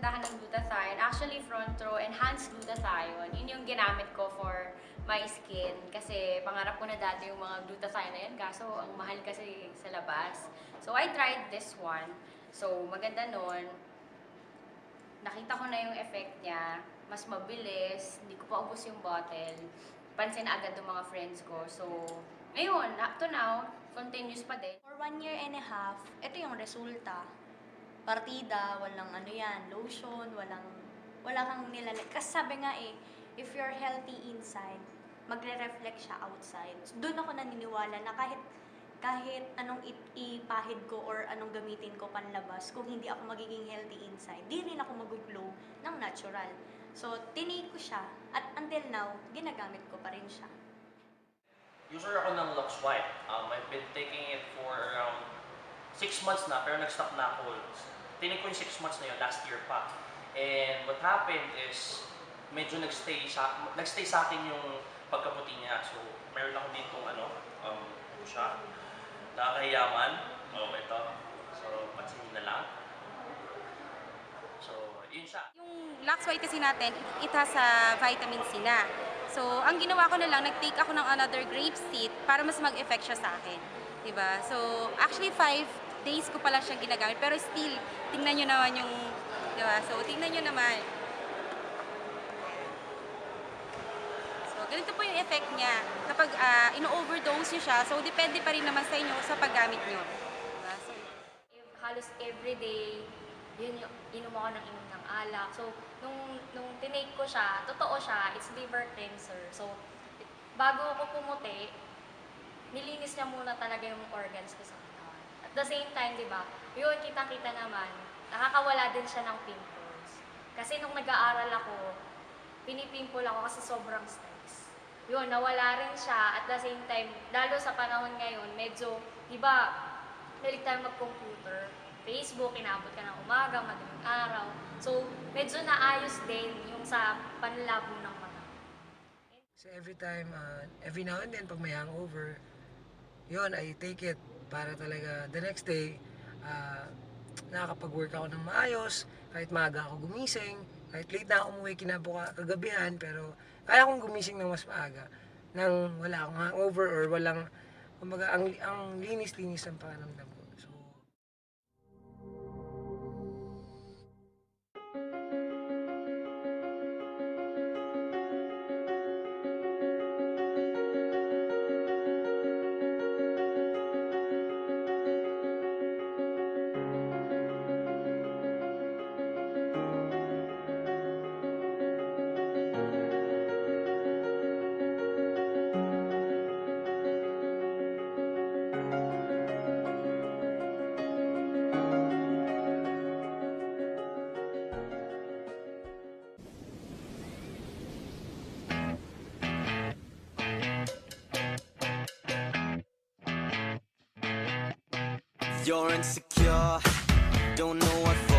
bentahan ng glutathione. Actually, front row, enhanced glutathione. Yun yung ginamit ko for my skin. Kasi pangarap ko na dati yung mga glutathione na yan. Kaso, ang mahal kasi sa labas. So, I tried this one. So, maganda nun. Nakita ko na yung effect niya. Mas mabilis. Hindi ko pa ubos yung bottle. Pansin na agad ng mga friends ko. So, ngayon, up to now, continuous pa din. For 1.5 years, ito yung resulta. Partida, walang ano yan, lotion, wala kang nilalagay. Kasi sabi nga if you're healthy inside, magre-reflect siya outside. So, doon ako naniniwala na kahit anong ipahid ko or anong gamitin ko panlabas, kung hindi ako magiging healthy inside, di rin ako mag-glow ng natural. So, tinake ko siya at until now, ginagamit ko pa rin siya. User ako ng Lux White. I've been taking it for around 6 months na, pero nag-stop na ako. Tinig ko yung 6 months na yun, last year pa. And what happened is, medyo nagstay sa akin yung pagkaputi niya. So, meron ako dito siya. Nakakahiyaman. Ito. So, pansinin na lang. So, yun siya. Yung Lux White kasi natin, it has vitamin C na. So, ang ginawa ko na lang, nag-take ako ng another grape seed para mas mag-effect siya sa akin. Diba? So, actually 5 days ko pala siyang ginagamit. Pero still, tingnan nyo naman yung, diba? So, tingnan nyo naman. So, ganito po yung effect niya. Kapag ino-overdose nyo siya, so depende pa rin naman sa inyo sa paggamit nyo. Diba? So, Halos everyday, yun yung inom ako ng alak. So, nung tinake ko siya, totoo siya, it's liver cleanser. So, bago ako pumuti, nilinis niya muna talaga yung organs ko sa katawan. At the same time, di ba, yun, kita-kita naman, nakakawala din siya ng pimples. Kasi nung nag-aaral ako, pinipimple ako kasi sobrang stress. Yun, nawala rin siya. At the same time, lalo sa panahon ngayon, medyo, di ba, mahilig tayo mag-computer. Facebook, inaabot ka ng umaga, madaling araw. So, medyo naayos din yung sa panlabo ng mata. So every now and then, pag may hangover, yun, I take it para talaga the next day, nakakapag-work ako ng maayos, kahit maaga ako gumising, kahit late na ako umuwi kagabihan, pero kaya akong gumising ng mas maaga nang wala akong hangover or walang, kumbaga, ang linis-linis ng pakiramdam ko. So, You're insecure, don't know what for.